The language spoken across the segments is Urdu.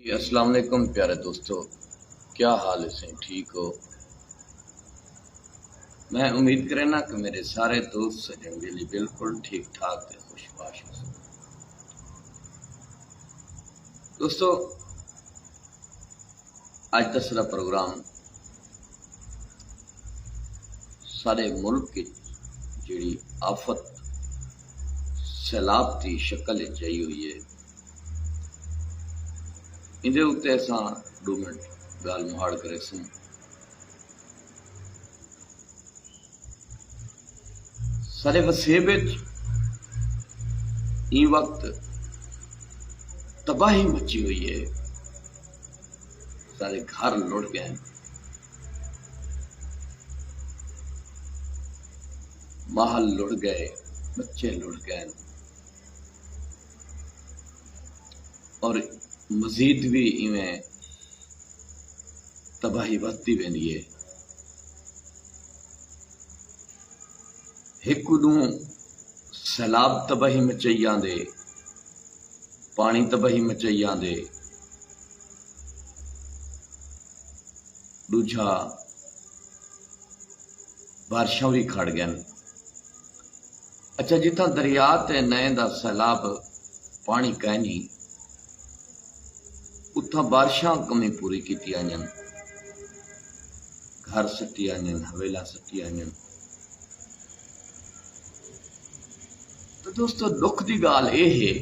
جی السلام علیکم پیارے دوستو، کیا حال ہے سے ٹھیک ہو؟ میں امید کرنا کہ میرے سارے دوست سجن بھی بالکل ٹھیک ٹھاک تے خوش باش ہو۔ دوستو اج کا سارا پروگرام سارے ملک کی جڑی آفت سیلاب کی شکل چاہی ہوئی ہے، اندے اتنے اساں 2 منٹ گال مہاڑ کرے سن۔ سارے وسیب این وقت تباہی مچی ہوئی ہے، سارے گھر لٹ گئے، محل لٹ گئے، بچے لٹ گئے، اور مزید بھی ایویں تباہی بڑھتی ویندی ہے۔ ایک دوں سیلاب تباہی مچائی آندے، پانی تباہی مچائی آندے، دوجا بارشاں بھی کھڑ گئن۔ اچھا جتنا دریا تے نئے دا سیلاب پانی کہنی اتھا بارشاں کمی پوری کیتی آنین، گھر سٹی آنین، حویلا سٹی آنین۔ تو دوستو دکھ دی گال اے ہے،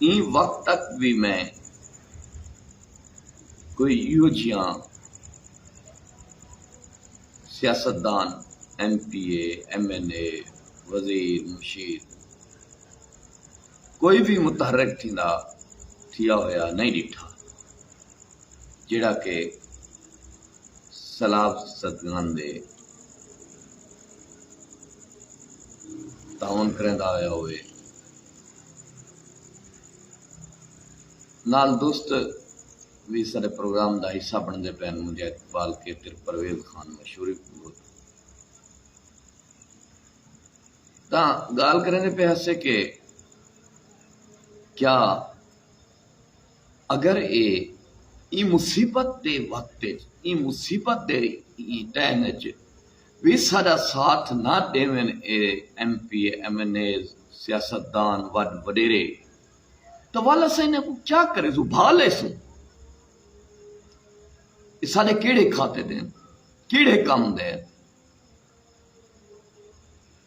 این وقت تک بھی میں کوئی یو جیاں سیاستدان M P A M N A وزیر مشیر کوئی بھی متحرک تھیا ہویا نہیں ڈٹھا جڑا کہ سیلاب زدگان دے تعاون کرندا ہویا ہوئے۔ نال دوست بھی سارے پروگرام دا حصہ بندے پین، مجھے اقبال کے تر پرویز خان مشہوری بہت تا گال کرنے پہ ہسے کہ کیا اگر ای مصیبت دے وقت ای مصیبت دے ٹائم بھی سارا ساتھ نہ دیون اے M P M N A سیاستدان وڈیرے تو والا سے انہیں کو کیا کرے سو بھالے سو اس سارے کیڑے کھاتے دیں، کیڑے کام دیں؟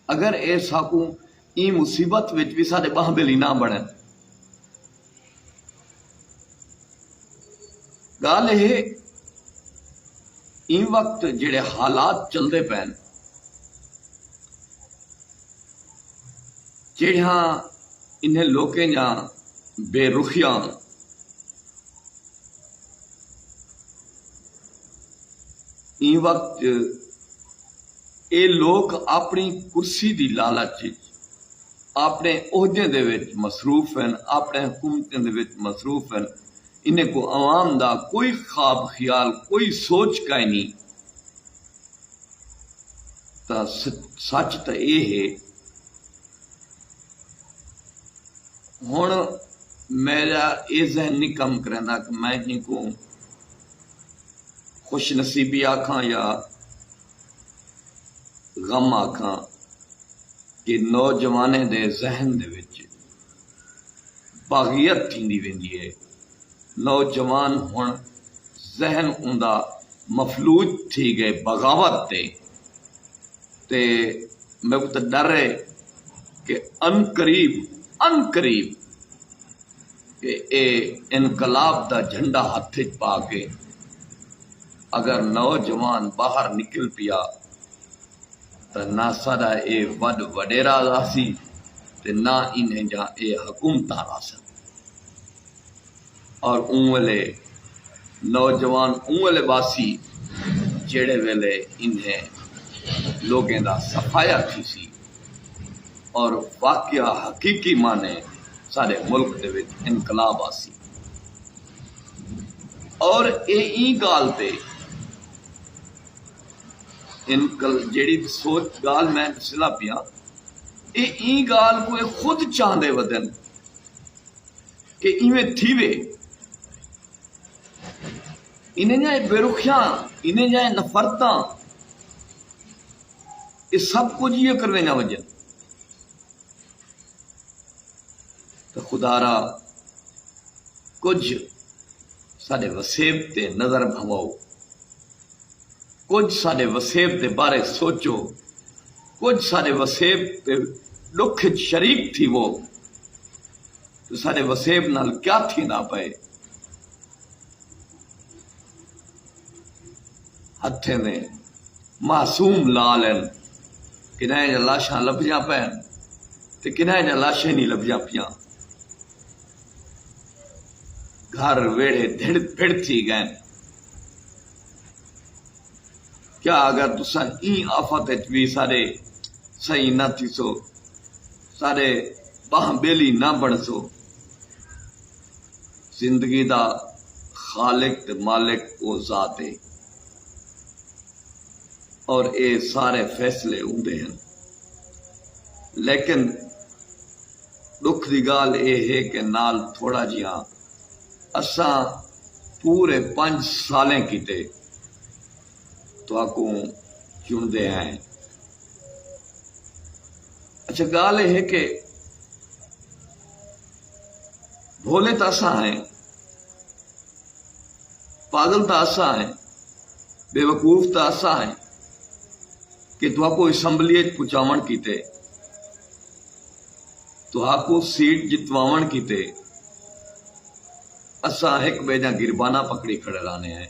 اگر اے ساکوں ای مصیبت وچ بھی سارے باہ بلی نہ بڑھیں، گال ہے این وقت جڑے حالات چلدے پین، جڑیاں انہیں لوکیں جاں بے رخیاں این وقت اے لوگ اپنی کرسی دی لالچ اپنے عہدے دے وچ مصروف ہیں، اپنے حکومتیں دے وچ مصروف ہیں، انہیں کو عوام دا کوئی خواب خیال کوئی سوچ کا نہیں۔ تا سچ تا اے ہے ہن میرا اے ذہن نہیں کم کرنا کہ میں جن کو خوش نصیبی آکھاں یا غم آکھاں کہ نوجوانے دے ذہن دے وچ باغیت تھیندی ویندی ہے، نوجوان ہن ذہن اوندا مفلوج تھی گئے بغاوت تے میں کو تے ڈر ہے کہ ان قریب کہ اے انقلاب دا جھنڈا ہاتھ پا کے اگر نوجوان باہر نکل پیا تو نہ سارا اے وڈیرا راسی تے نہ انہیں جا اے حکومت راسن، اور اونلے نوجوان اونلے باسی جڑے ویلے انہیں لوگیں دا صفایا تھی سی اور واقعہ حقیقی مانے سارے ملک دے وچ انقلاب آسی۔ اور اے گال تے جیڑی سوچ گال میں دسلا پیا اے گال کو خود چاہدے ودن کہ ایویں تھی وے انہیں جائے بے رخیاں انہیں جائے نفرتاں یہ سب کچھ یہ کرنے نہ وجہ تو خدا را کچھ سارے وسیب تے نظر بھواؤ کچھ سارے وسیب دے بارے سوچو کچھ سارے وسیب تے دکھ شریک تھی وہ تو سارے وسیب نال کیا تھی نہ پائے ہتھے نے معصوم لالن کنہیں جا لاشاں لبجاں پہن تے کنہیں جا لاشیں نہیں لبجاں پیاں گھر ویڑے دھڑ پھڑ تھی گئے کیا اگر تساں این آفت بھی سارے صحیح نہ تھی سو سارے باہ بیلی نہ بڑھ سو زندگی دا خالق تے مالک وہ ذات ہے اور اے سارے فیصلے ہوندے ہیں لیکن دکھ دی گال اے ہے کہ نال تھوڑا جہاں اساں پورے 5 سالیں کیتے تو آکو چن دے ہیں اچھا گال ہے کہ بھولے تا اساں ہیں پاگل تا اساں ہیں بے وقوف تا اساں ہیں کہ تو آکو اسمبلیت پچاون کیتے تو آکو سیٹ جتواون کیتے اساں ایک بے جا گربانہ پکڑی کھڑے رانے ہیں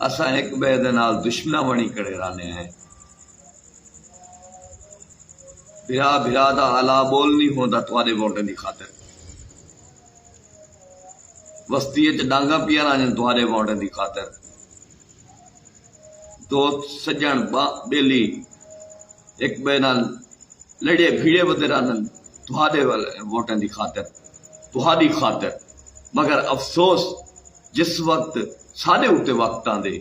اساں ایک بے دے نال دشمنہ بنی کھڑے رانے ہیں بھرا بھرا دا علا بول نہیں ہوندا توارے ووٹیں دی خاطر وسطی چ ڈانگا پیا رہنے توارے ووٹیں دی خاطر دوست سجن بیلی ایک بے نال لڑے بھیڑے بدے رہن توارے ووٹیں دی خاطر تواری خاطر مگر افسوس جس وقت سارے اتے وقت آندے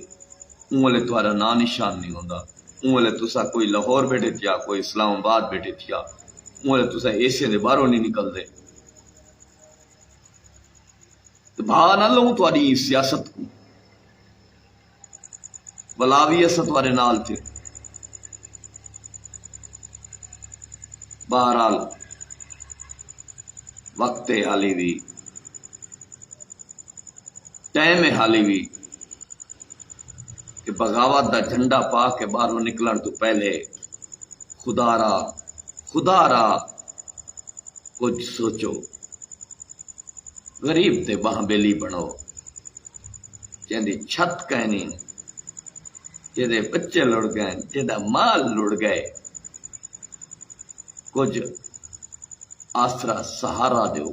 اونلے تمہارا نا نشان نہیں ہوندا اونلے تسا کوئی لاہور بیٹھے تھیا کوئی اسلام آباد بیٹھے تھیا اونلے تسا ایسے دے باہروں نہیں نکل دے تو بھا نہ لوں تمہاری سیاست کو بلاوی اسا تمہارے نال تھے بہرحال وقت حالی بھی ٹائم حالی بھی کہ بغاوت دا جھنڈا پا کے باہروں نکلن تو پہلے خدا را کچھ سوچو غریب تے باہ بیلی بنو جیندی چھت کہنی جیدے بچے لڑ گئے جیدہ مال لڑ گئے کچھ آسرا سہارا دیو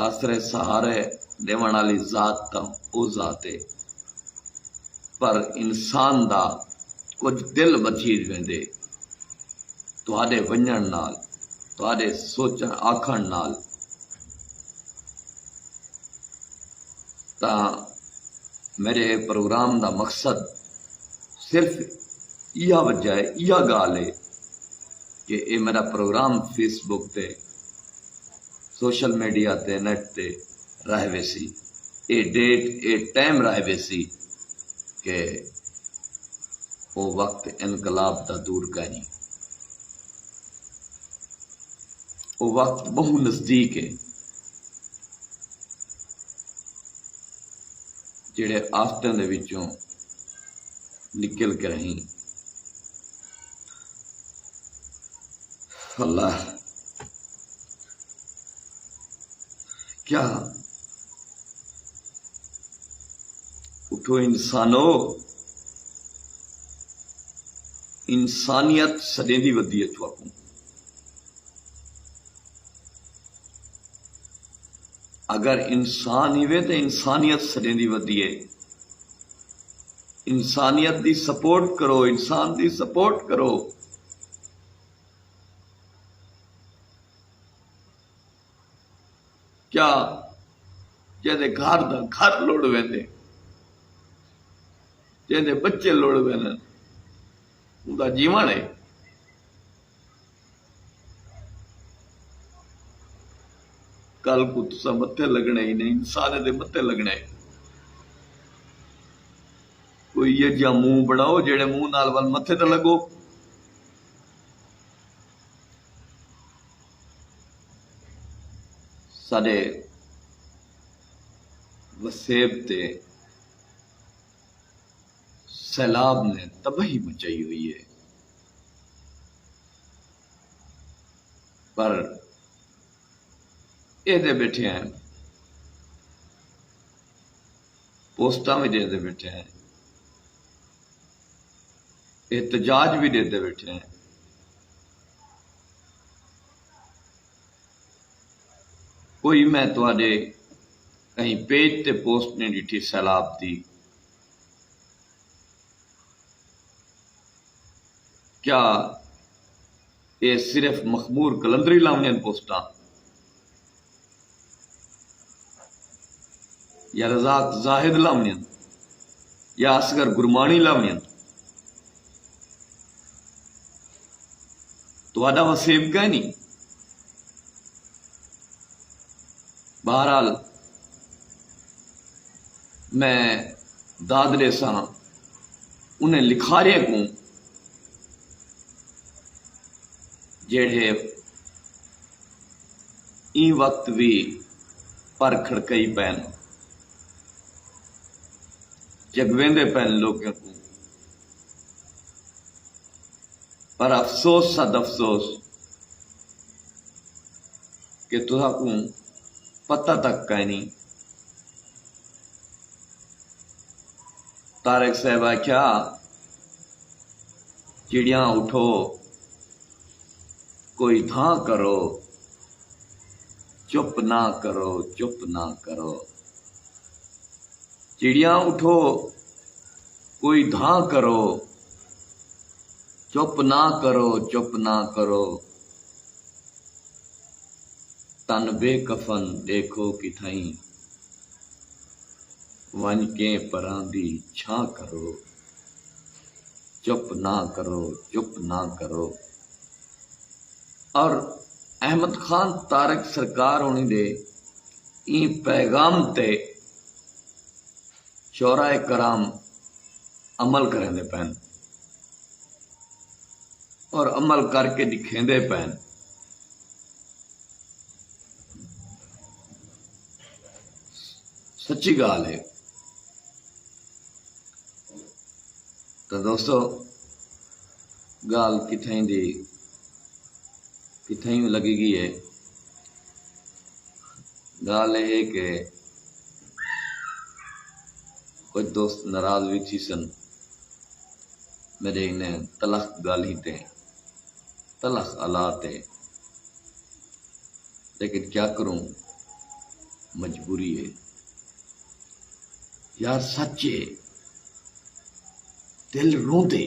آسرے سہارے دیون والی ذات تا او ذات ہے پر انسان دا کچھ دل بچیج ویندے تہاڈے ونجن نال تہاڈے سوچن آکھن نال تا میرے پروگرام دا مقصد صرف یہ وجہ ہے یہ گال ہے کہ اے میرا پروگرام فیس بک تے سوشل میڈیا تے نیٹ تے رہ ویسی اے ڈیٹ اے ٹائم رہ ویسی کہ وہ وقت انقلاب دا دور کہیں وہ وقت بہت نزدیک ہے جڑے آفتیں دے وچوں نکل کے رہیں اللہ کیا اٹھو انسانو انسانیت سدیندی ودی ہے چواکوں اگر انسان ہی وے تو انسانیت سدیندی ودی ہے انسانیت دی سپورٹ کرو انسان دی سپورٹ کرو کیا جیسے گھر دا گھر لوڑ ویندے جیسے بچے لوڑ ویندے ان دا جیون ہے کل کو تسا متے لگنا ہی نہیں، سارے دے متے لگنا ہے۔ کوئی یہ جا منہ بناؤ جڑے منہ نال ول متے تے لگو۔ سارے وسیب تے سیلاب نے تباہی مچائی ہوئی ہے، پر یہ دے بیٹھے ہیں، پوسٹاں بھی دے بیٹھے ہیں، احتجاج بھی دے بیٹھے ہیں۔ کوئی میں تواڈے کہیں پیج تے پوسٹ نہیں ڈٹھی سیلاب دی۔ کیا یہ صرف مخمور کلندری لاؤنیاں پوسٹاں یا رزاق زاہد لاؤنیاں یا اصغر گرمانی لاؤنیاں؟ تواڈا وسیب کا نہیں۔ بہرحال میں دادلے ساں انہیں لکھارے کو جڑے این وقت بھی پر کھڑکئی پین جگویندے پین لوگوں کو، پر افسوس صد افسوس کہ تسا کو پتہ تک کا نہیں۔ طارق صاحب آخیا چڑیاں اٹھو کوئی دھاں کرو، چپ نہ کرو، چپ نہ کرو۔ چڑیاں اٹھو کوئی دھاں کرو، چپ نہ کرو، چپ نہ کرو۔ تن بے کفن دیکھو کتھائیں، ون کے پراں دی چھاں کرو، چپ نہ کرو، چپ نہ کرو۔ اور احمد خان طارق سرکار ہونی دے این پیغام تے شعراء کرام عمل کریں دے پین اور عمل کر کے دکھیں دے پین۔ سچی گال ہے۔ تو دوستو گال کتھائیں دی کتھائیں لگی گئی ہے۔ گال ہے کہ کچھ دوست ناراض بھی تھی سن میرے انہیں تلخ گالی تے تلخ آلات ہے، لیکن کیا کروں، مجبوری ہے یار۔ سچے دل روندے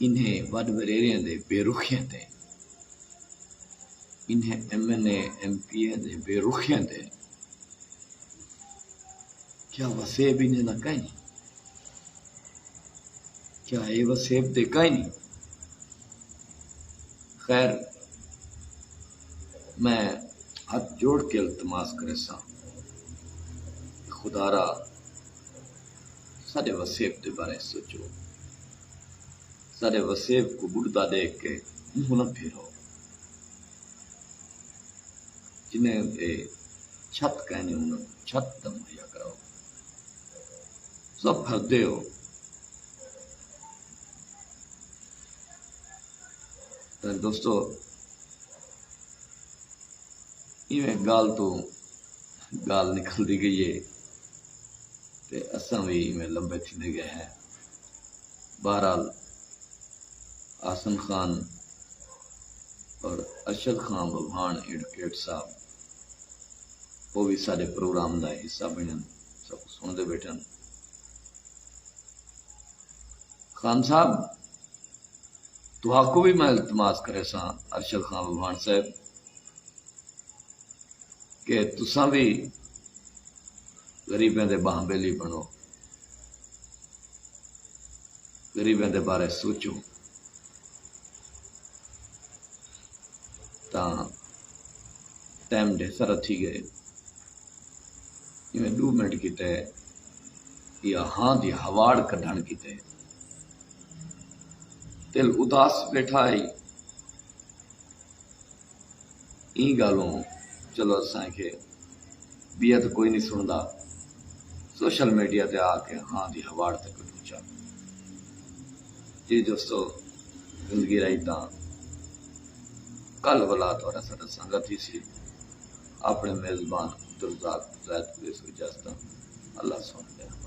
انہیں وڈ وڈیریاں دے بے رخیاں دے، انہیں M N A M P A دے بے رخیاں دے، کیا وسیب انہیں نہ کہیں؟ کیا یہ وسیب دے کہیں؟ خیر میں ہاتھ جوڑ کے التماس کرے سا خدا را سارے وسیب دے بارے سوچو، سارے وسیب کو بڑھتا دیکھ کے منہ نہ پھیرو، جنہیں چھت کہنے انہیں چھت مہیا کراؤ، سب پھردے ہو۔ تو دوستو یہ گال تو گال نکل دی گئی ہے تے اساں بھی میں لمبے تھیندے گئے ہیں۔ بہرحال آسن خان اور ارشد خان ببھان ایڈوکیٹ صاحب وہ بھی سارے پروگرام کا حصہ بنن، سب سنتے بیٹھن۔ خان صاحب تو آپ کو بھی میں التماس کرے سا ارشد خان ببھان صاحب کہ تساں بھی غریبیں دے بہانبیلی بنو، غریبیں دے بارے سوچو، تاں ٹائم ڈھیسر تھی گئے میں 2 منٹ کیتے یا ہاں دی ہواڑ کڈھن کیتے دل اداس بیٹھا ہے این گالوں چلو اساں کے بیا تو کوئی نہیں سندا سوشل میڈیا تے آ کے ہاں دی ہواڑ تک پہنچا جی دوستو زندگی رہی تاں کل والا تھوڑا سا سنگت ہی سی اپنے میزبان عبدالرزاق زید کو اس اجازت اللہ سن لیا